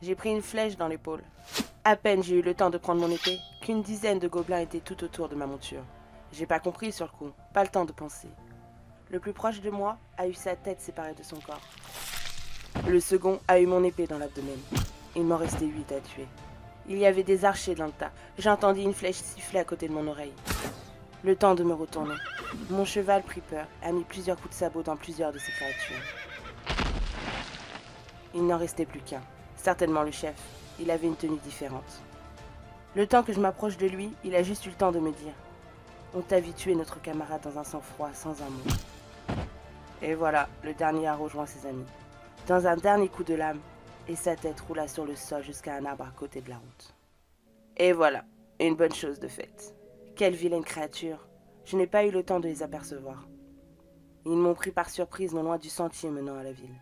J'ai pris une flèche dans l'épaule. À peine j'ai eu le temps de prendre mon épée qu'une dizaine de gobelins étaient tout autour de ma monture. J'ai pas compris sur le coup, pas le temps de penser. Le plus proche de moi a eu sa tête séparée de son corps. Le second a eu mon épée dans l'abdomen. Il m'en restait 8 à tuer. Il y avait des archers dans le tas. J'entendis une flèche siffler à côté de mon oreille. Le temps de me retourner. Mon cheval prit peur, a mis plusieurs coups de sabot dans plusieurs de ces créatures. Il n'en restait plus qu'un. Certainement le chef. Il avait une tenue différente. Le temps que je m'approche de lui, il a juste eu le temps de me dire « On t'a vu tuer notre camarade dans un sang-froid, sans un mot. » Et voilà, le dernier a rejoint ses amis. Dans un dernier coup de lame, et sa tête roula sur le sol jusqu'à un arbre à côté de la route. Et voilà, une bonne chose de faite. Quelle vilaine créature. Je n'ai pas eu le temps de les apercevoir. Ils m'ont pris par surprise non loin du sentier menant à la ville.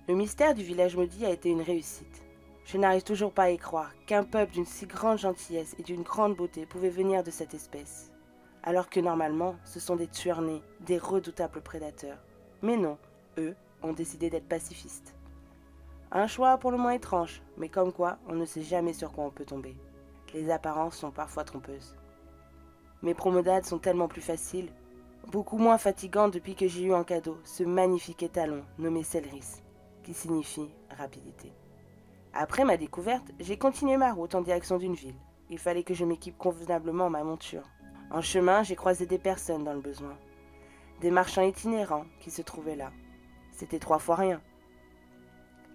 Le mystère du village maudit a été une réussite. Je n'arrive toujours pas à y croire qu'un peuple d'une si grande gentillesse et d'une grande beauté pouvait venir de cette espèce. Alors que normalement, ce sont des tueurs nés, des redoutables prédateurs. Mais non, eux ont décidé d'être pacifistes. Un choix pour le moins étrange, mais comme quoi, on ne sait jamais sur quoi on peut tomber. Les apparences sont parfois trompeuses. Mes promenades sont tellement plus faciles, beaucoup moins fatigantes depuis que j'ai eu en cadeau ce magnifique étalon nommé Celeris, qui signifie rapidité. Après ma découverte, j'ai continué ma route en direction d'une ville. Il fallait que je m'équipe convenablement ma monture. En chemin, j'ai croisé des personnes dans le besoin. Des marchands itinérants qui se trouvaient là. C'était 3 fois rien.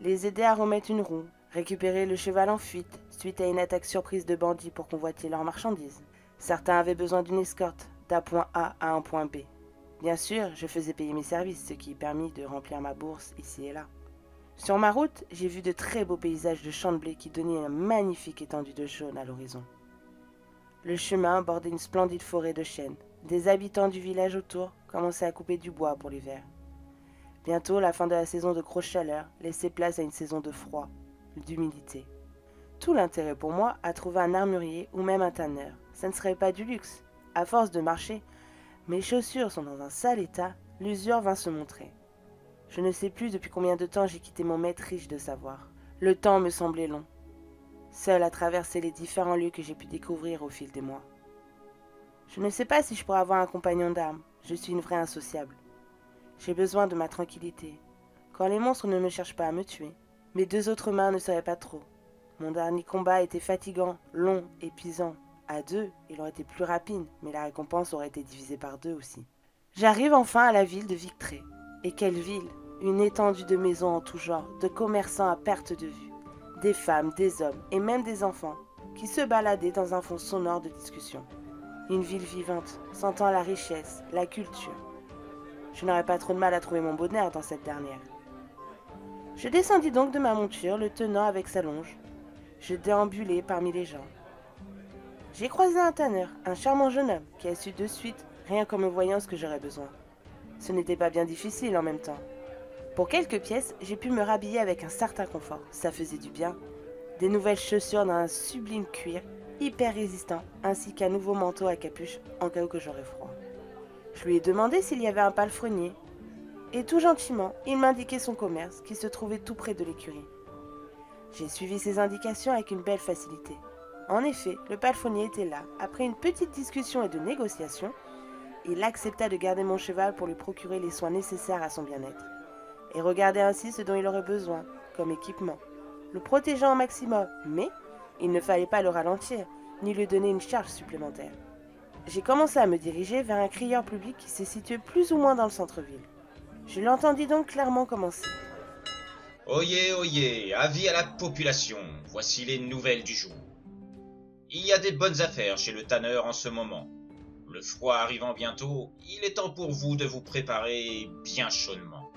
Les aider à remettre une roue, récupérer le cheval en fuite suite à une attaque surprise de bandits pour convoiter leurs marchandises. Certains avaient besoin d'une escorte d'un point A à un point B. Bien sûr, je faisais payer mes services, ce qui permit de remplir ma bourse ici et là. Sur ma route, j'ai vu de très beaux paysages de champs de blé qui donnaient une magnifique étendue de jaune à l'horizon. Le chemin bordait une splendide forêt de chênes. Des habitants du village autour commençaient à couper du bois pour l'hiver. Bientôt, la fin de la saison de grosse chaleur laissait place à une saison de froid, d'humidité. Tout l'intérêt pour moi à trouver un armurier ou même un tanneur. Ça ne serait pas du luxe. À force de marcher, mes chaussures sont dans un sale état, l'usure vint se montrer. Je ne sais plus depuis combien de temps j'ai quitté mon maître riche de savoir. Le temps me semblait long. Seul à traverser les différents lieux que j'ai pu découvrir au fil des mois. Je ne sais pas si je pourrais avoir un compagnon d'armes. Je suis une vraie insociable. J'ai besoin de ma tranquillité. Quand les monstres ne me cherchent pas à me tuer, mes 2 autres mains ne seraient pas trop. Mon dernier combat était fatigant, long, épuisant. À 2, il aurait été plus rapide, mais la récompense aurait été divisée par 2 aussi. J'arrive enfin à la ville de Victré. Et quelle ville! Une étendue de maisons en tout genre, de commerçants à perte de vue. Des femmes, des hommes et même des enfants qui se baladaient dans un fond sonore de discussion. Une ville vivante, sentant la richesse, la culture. Je n'aurais pas trop de mal à trouver mon bonheur dans cette dernière. Je descendis donc de ma monture, le tenant avec sa longe. Je déambulai parmi les gens. J'ai croisé un tanneur, un charmant jeune homme, qui a su de suite, rien qu'en me voyant, ce que j'aurais besoin. Ce n'était pas bien difficile en même temps. Pour quelques pièces, j'ai pu me rhabiller avec un certain confort. Ça faisait du bien. Des nouvelles chaussures d'un sublime cuir, hyper résistant, ainsi qu'un nouveau manteau à capuche, en cas où que j'aurais froid. Je lui ai demandé s'il y avait un palefrenier. Et tout gentiment, il m'indiquait son commerce, qui se trouvait tout près de l'écurie. J'ai suivi ses indications avec une belle facilité. En effet, le palefrenier était là. Après une petite discussion et de négociation, il accepta de garder mon cheval pour lui procurer les soins nécessaires à son bien-être. Et regarder ainsi ce dont il aurait besoin, comme équipement, le protégeant au maximum, mais il ne fallait pas le ralentir, ni lui donner une charge supplémentaire. J'ai commencé à me diriger vers un crieur public qui se situait plus ou moins dans le centre-ville. Je l'entendis donc clairement commencer. Oyez, oyez, avis à la population, voici les nouvelles du jour. Il y a des bonnes affaires chez le tanneur en ce moment. Le froid arrivant bientôt, il est temps pour vous de vous préparer bien chaudement.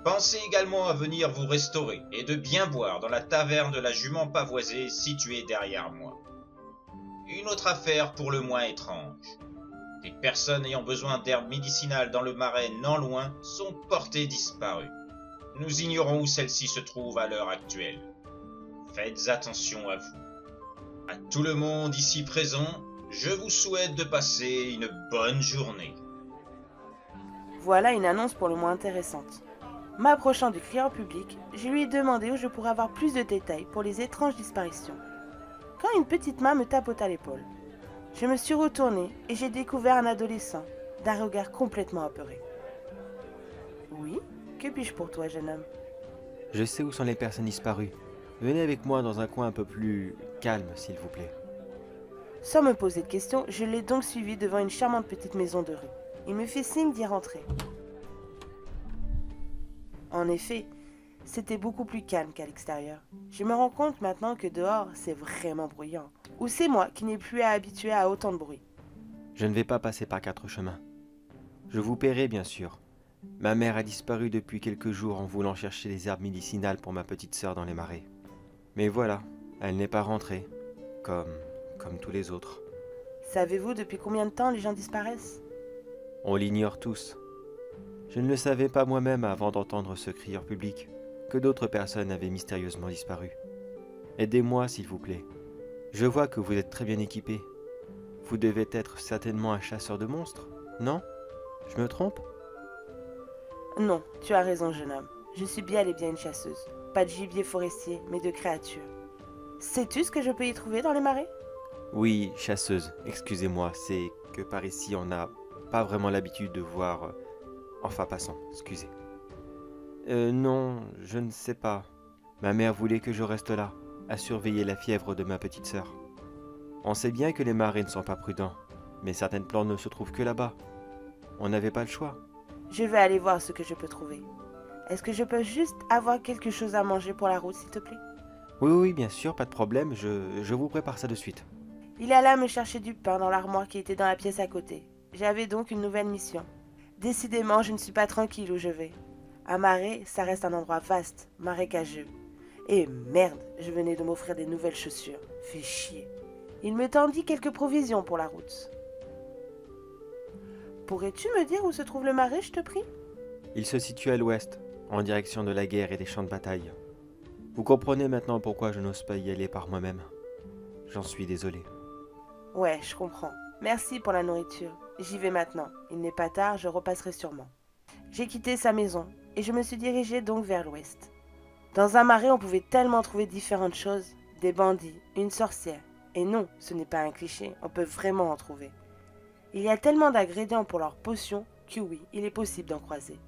Pensez également à venir vous restaurer et de bien boire dans la taverne de la Jument Pavoisée située derrière moi. Une autre affaire pour le moins étrange. Des personnes ayant besoin d'herbes médicinales dans le marais non loin sont portées disparues. Nous ignorons où celles-ci se trouvent à l'heure actuelle. Faites attention à vous. À tout le monde ici présent, je vous souhaite de passer une bonne journée. Voilà une annonce pour le moins intéressante. M'approchant du crieur public, je lui ai demandé où je pourrais avoir plus de détails pour les étranges disparitions. Quand une petite main me tapota l'épaule, je me suis retournée et j'ai découvert un adolescent, d'un regard complètement apeuré. Oui, que puis-je pour toi, jeune homme? Je sais où sont les personnes disparues. Venez avec moi dans un coin un peu plus calme, s'il vous plaît. Sans me poser de questions, je l'ai donc suivi devant une charmante petite maison de rue. Il me fit signe d'y rentrer. En effet, c'était beaucoup plus calme qu'à l'extérieur. Je me rends compte maintenant que dehors, c'est vraiment bruyant. Ou c'est moi qui n'ai plus à habituer à autant de bruit. Je ne vais pas passer par 4 chemins. Je vous paierai, bien sûr. Ma mère a disparu depuis quelques jours en voulant chercher des herbes médicinales pour ma petite sœur dans les marais. Mais voilà, elle n'est pas rentrée, comme tous les autres. Savez-vous depuis combien de temps les gens disparaissent? On l'ignore tous. Je ne le savais pas moi-même avant d'entendre ce crieur public, que d'autres personnes avaient mystérieusement disparu. Aidez-moi, s'il vous plaît. Je vois que vous êtes très bien équipé. Vous devez être certainement un chasseur de monstres, non? Je me trompe? Non, tu as raison, jeune homme. Je suis bien et bien une chasseuse. Pas de gibier forestier, mais de créatures. Sais-tu ce que je peux y trouver dans les marais? Oui, chasseuse, excusez-moi, c'est que par ici on n'a pas vraiment l'habitude de voir... Enfin, passons, excusez. Non, je ne sais pas. Ma mère voulait que je reste là, à surveiller la fièvre de ma petite sœur. On sait bien que les marais ne sont pas prudents, mais certaines plantes ne se trouvent que là-bas. On n'avait pas le choix. Je vais aller voir ce que je peux trouver. Est-ce que je peux juste avoir quelque chose à manger pour la route, s'il te plaît? Oui, bien sûr, pas de problème, je vous prépare ça de suite. Il alla me chercher du pain dans l'armoire qui était dans la pièce à côté. J'avais donc une nouvelle mission. Décidément, je ne suis pas tranquille où je vais. Un marais, ça reste un endroit vaste, marécageux. Et merde, je venais de m'offrir des nouvelles chaussures. Fais chier. Il me tendit quelques provisions pour la route. Pourrais-tu me dire où se trouve le marais, je te prie? Il se situe à l'ouest, en direction de la guerre et des champs de bataille. Vous comprenez maintenant pourquoi je n'ose pas y aller par moi-même. J'en suis désolé. Ouais, je comprends. Merci pour la nourriture. J'y vais maintenant. Il n'est pas tard, je repasserai sûrement. J'ai quitté sa maison et je me suis dirigée donc vers l'ouest. Dans un marais, on pouvait tellement trouver différentes choses. Des bandits, une sorcière. Et non, ce n'est pas un cliché, on peut vraiment en trouver. Il y a tellement d'ingrédients pour leurs potions que oui, il est possible d'en croiser.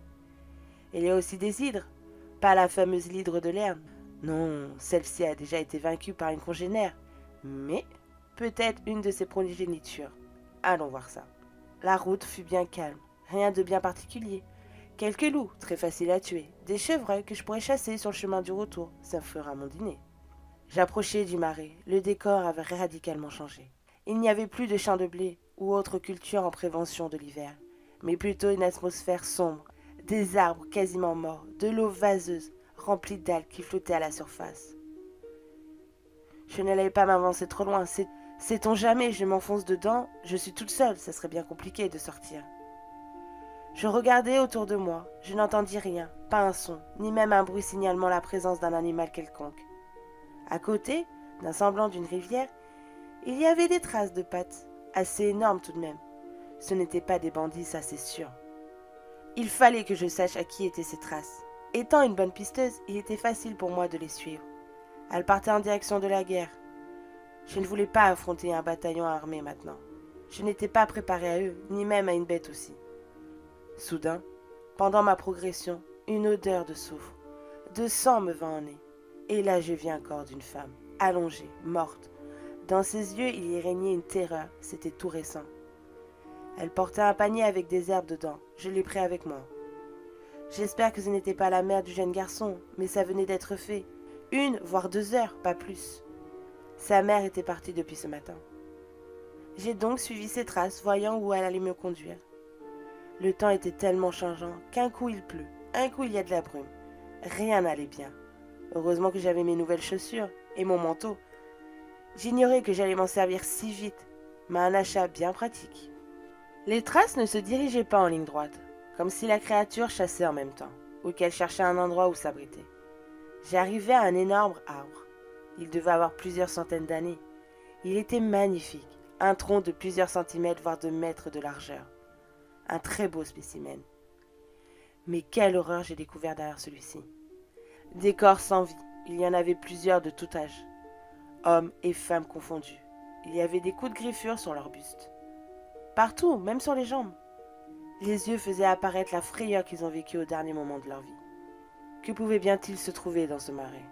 Il y a aussi des hydres. Pas la fameuse hydre de Lerne. Non, celle-ci a déjà été vaincue par une congénère. Mais peut-être une de ses progénitures. Allons voir ça. La route fut bien calme, rien de bien particulier. Quelques loups, très faciles à tuer, des chevreuils que je pourrais chasser sur le chemin du retour, ça me fera mon dîner. J'approchais du marais, le décor avait radicalement changé. Il n'y avait plus de champs de blé ou autres cultures en prévention de l'hiver, mais plutôt une atmosphère sombre, des arbres quasiment morts, de l'eau vaseuse, remplie d'algues qui flottaient à la surface. Je n'allais pas m'avancer trop loin, sait-on jamais, je m'enfonce dedans, je suis toute seule, ça serait bien compliqué de sortir. Je regardais autour de moi, je n'entendis rien, pas un son, ni même un bruit signalement la présence d'un animal quelconque. À côté, d'un semblant d'une rivière, il y avait des traces de pattes, assez énormes tout de même. Ce n'étaient pas des bandits, ça c'est sûr. Il fallait que je sache à qui étaient ces traces. Étant une bonne pisteuse, il était facile pour moi de les suivre. Elles partaient en direction de la guerre. Je ne voulais pas affronter un bataillon armé maintenant. Je n'étais pas préparée à eux, ni même à une bête aussi. Soudain, pendant ma progression, une odeur de soufre, de sang me vint au nez. Et là je vis un corps d'une femme, allongée, morte. Dans ses yeux, il y régnait une terreur, c'était tout récent. Elle portait un panier avec des herbes dedans, je l'ai pris avec moi. J'espère que ce n'était pas la mère du jeune garçon, mais ça venait d'être fait. 1, voire 2 heures, pas plus. Sa mère était partie depuis ce matin. J'ai donc suivi ses traces, voyant où elle allait me conduire. Le temps était tellement changeant qu'un coup il pleut, un coup il y a de la brume. Rien n'allait bien. Heureusement que j'avais mes nouvelles chaussures et mon manteau. J'ignorais que j'allais m'en servir si vite, mais un achat bien pratique. Les traces ne se dirigeaient pas en ligne droite, comme si la créature chassait en même temps, ou qu'elle cherchait un endroit où s'abriter. J'arrivais à un énorme arbre. Il devait avoir plusieurs centaines d'années. Il était magnifique, un tronc de plusieurs centimètres, voire de mètres de largeur. Un très beau spécimen. Mais quelle horreur j'ai découvert derrière celui-ci. Des corps sans vie, il y en avait plusieurs de tout âge. Hommes et femmes confondus. Il y avait des coups de griffure sur leurs bustes. Partout, même sur les jambes. Les yeux faisaient apparaître la frayeur qu'ils ont vécue au dernier moment de leur vie. Que pouvait bien-il se trouver dans ce marais?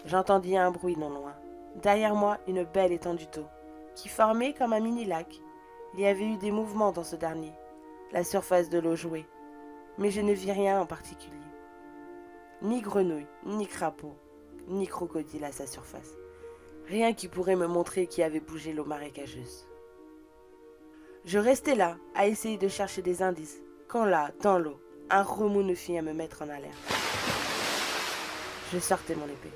J'entendis un bruit non loin. Derrière moi, une belle étendue d'eau, qui formait comme un mini-lac. Il y avait eu des mouvements dans ce dernier. La surface de l'eau jouait. Mais je ne vis rien en particulier. Ni grenouille, ni crapaud, ni crocodile à sa surface. Rien qui pourrait me montrer qui avait bougé l'eau marécageuse. Je restais là, à essayer de chercher des indices, quand là, dans l'eau, un remous me fit à me mettre en alerte. Je sortais mon épée.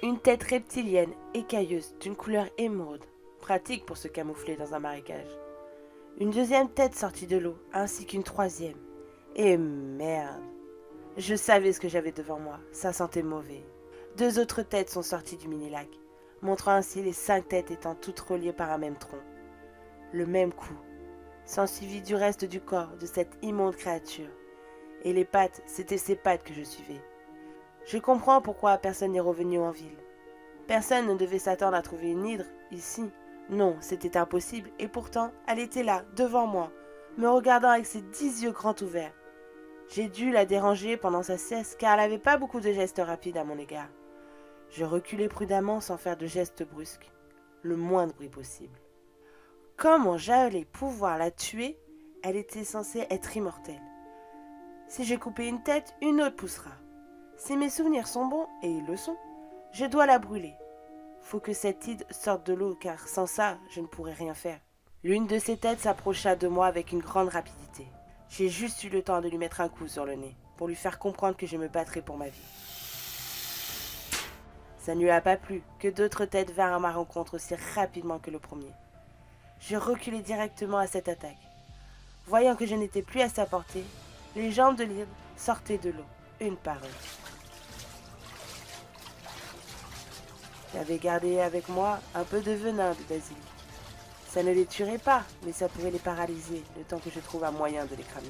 Une tête reptilienne, écailleuse, d'une couleur émeraude, pratique pour se camoufler dans un marécage. Une deuxième tête sortit de l'eau, ainsi qu'une troisième. Et merde! Je savais ce que j'avais devant moi, ça sentait mauvais. Deux autres têtes sont sorties du mini-lac, montrant ainsi les 5 têtes étant toutes reliées par un même tronc. Le même coup, s'ensuivit du reste du corps de cette immonde créature. Et les pattes, c'était ces pattes que je suivais. Je comprends pourquoi personne n'est revenu en ville. Personne ne devait s'attendre à trouver une hydre ici. Non, c'était impossible, et pourtant, elle était là, devant moi, me regardant avec ses 10 yeux grands ouverts. J'ai dû la déranger pendant sa sieste, car elle n'avait pas beaucoup de gestes rapides à mon égard. Je reculai prudemment sans faire de gestes brusques, le moindre bruit possible. Comment j'allais pouvoir la tuer? Elle était censée être immortelle. Si j'ai coupé une tête, une autre poussera. Si mes souvenirs sont bons, et ils le sont, je dois la brûler. Faut que cette hydre sorte de l'eau, car sans ça, je ne pourrais rien faire. L'une de ces têtes s'approcha de moi avec une grande rapidité. J'ai juste eu le temps de lui mettre un coup sur le nez, pour lui faire comprendre que je me battrais pour ma vie. Ça ne lui a pas plu que d'autres têtes vinrent à ma rencontre aussi rapidement que le premier. Je reculai directement à cette attaque. Voyant que je n'étais plus à sa portée, les jambes de l'hydre sortaient de l'eau, une par une. J'avais gardé avec moi un peu de venin de basilic. Ça ne les tuerait pas, mais ça pourrait les paralyser, le temps que je trouve un moyen de les cramer.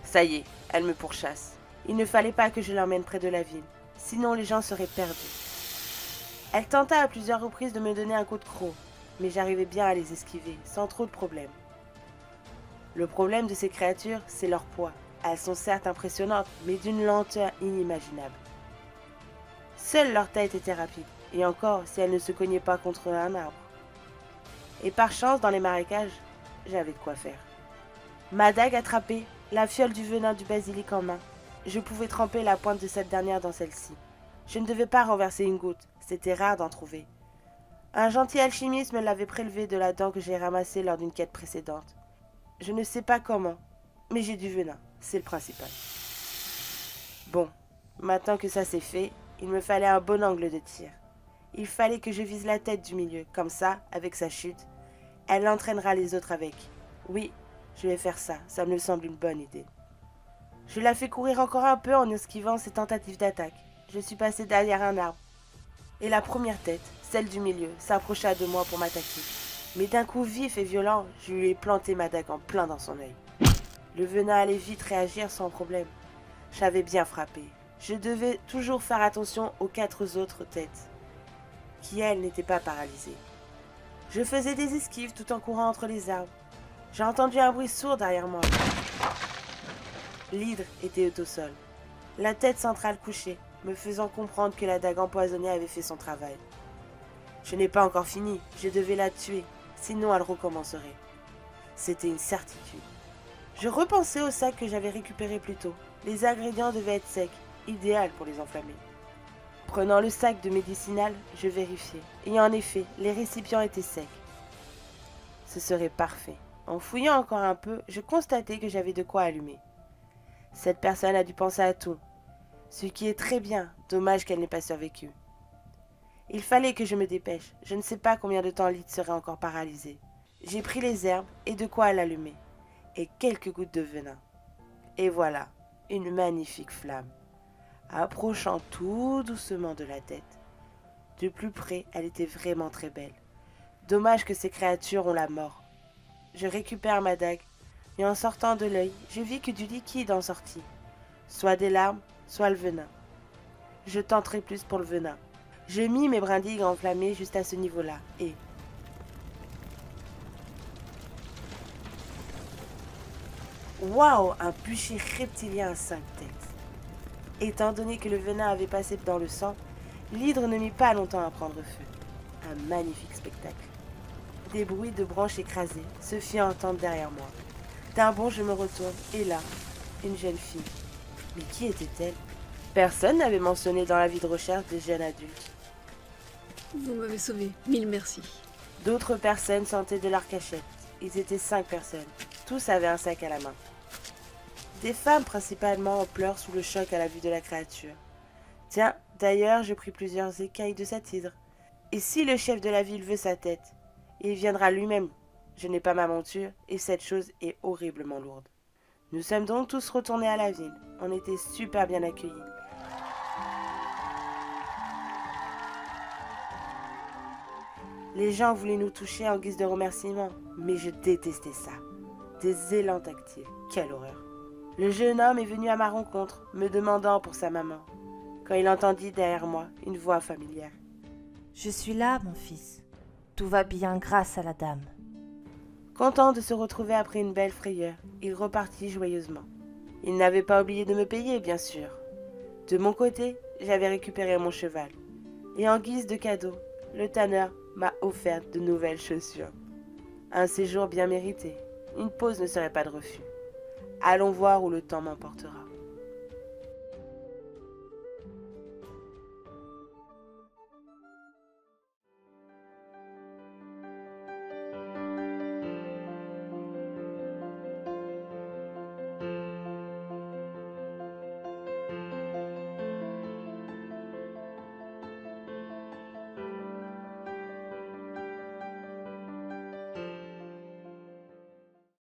Ça y est, elle me pourchasse. Il ne fallait pas que je l'emmène près de la ville, sinon les gens seraient perdus. Elle tenta à plusieurs reprises de me donner un coup de croc, mais j'arrivais bien à les esquiver, sans trop de problèmes. Le problème de ces créatures, c'est leur poids. Elles sont certes impressionnantes, mais d'une lenteur inimaginable. Seule leur tête était rapide, et encore si elles ne se cognaient pas contre un arbre. Et par chance, dans les marécages, j'avais de quoi faire. Ma dague attrapée, la fiole du venin du basilic en main, je pouvais tremper la pointe de cette dernière dans celle-ci. Je ne devais pas renverser une goutte, c'était rare d'en trouver. Un gentil alchimiste me l'avait prélevé de la dent que j'ai ramassée lors d'une quête précédente. Je ne sais pas comment, mais j'ai du venin, c'est le principal. Bon, maintenant que ça c'est fait, il me fallait un bon angle de tir. Il fallait que je vise la tête du milieu, comme ça, avec sa chute, elle entraînera les autres avec. Oui, je vais faire ça, ça me semble une bonne idée. Je la fais courir encore un peu en esquivant ses tentatives d'attaque. Je suis passé derrière un arbre. Et la première tête, celle du milieu, s'approcha de moi pour m'attaquer. Mais d'un coup vif et violent, je lui ai planté ma dague en plein dans son œil. Le venin allait vite réagir sans problème. J'avais bien frappé. Je devais toujours faire attention aux 4 autres têtes, qui elles n'étaient pas paralysées. Je faisais des esquives tout en courant entre les arbres. J'ai entendu un bruit sourd derrière moi. L'hydre était au sol, la tête centrale couchée, me faisant comprendre que la dague empoisonnée avait fait son travail. Je n'ai pas encore fini, je devais la tuer, sinon elle recommencerait. C'était une certitude. Je repensais au sac que j'avais récupéré plus tôt. Les ingrédients devaient être secs, idéal pour les enflammer. Prenant le sac de médicinal, je vérifiai, et en effet, les récipients étaient secs. Ce serait parfait. En fouillant encore un peu, je constatai que j'avais de quoi allumer. Cette personne a dû penser à tout, ce qui est très bien, dommage qu'elle n'ait pas survécu. Il fallait que je me dépêche, je ne sais pas combien de temps l'hydre serait encore paralysée. J'ai pris les herbes et de quoi l'allumer, et quelques gouttes de venin. Et voilà, une magnifique flamme, approchant tout doucement de la tête. De plus près, elle était vraiment très belle. Dommage que ces créatures ont la mort. Je récupère ma dague, et en sortant de l'œil, je vis que du liquide en sortit. Soit des larmes, soit le venin. Je tenterai plus pour le venin. Je mis mes brindilles enflammées juste à ce niveau-là, et... Waouh, un bûcher reptilien à 5 têtes. Étant donné que le venin avait passé dans le sang, l'hydre ne mit pas longtemps à prendre feu. Un magnifique spectacle. Des bruits de branches écrasées se firent entendre derrière moi. D'un bond, je me retourne, et là, une jeune fille. Mais qui était-elle? Personne n'avait mentionné dans l'avis de recherche des jeunes adultes. Vous m'avez sauvé, 1000 merci. D'autres personnes sortaient de leur cachette. Ils étaient 5 personnes. Tous avaient un sac à la main. Des femmes principalement en pleurs sous le choc à la vue de la créature. Tiens, d'ailleurs, je pris plusieurs écailles de cet hydre. Et si le chef de la ville veut sa tête, il viendra lui-même. Je n'ai pas ma monture et cette chose est horriblement lourde. Nous sommes donc tous retournés à la ville. On était super bien accueillis. Les gens voulaient nous toucher en guise de remerciement, mais je détestais ça. Des élans tactiles, quelle horreur. Le jeune homme est venu à ma rencontre, me demandant pour sa maman, quand il entendit derrière moi une voix familière. « Je suis là, mon fils. Tout va bien grâce à la dame. » Content de se retrouver après une belle frayeur, il repartit joyeusement. Il n'avait pas oublié de me payer, bien sûr. De mon côté, j'avais récupéré mon cheval. Et en guise de cadeau, le tanneur m'a offert de nouvelles chaussures. Un séjour bien mérité. Une pause ne serait pas de refus. Allons voir où le temps m'emportera.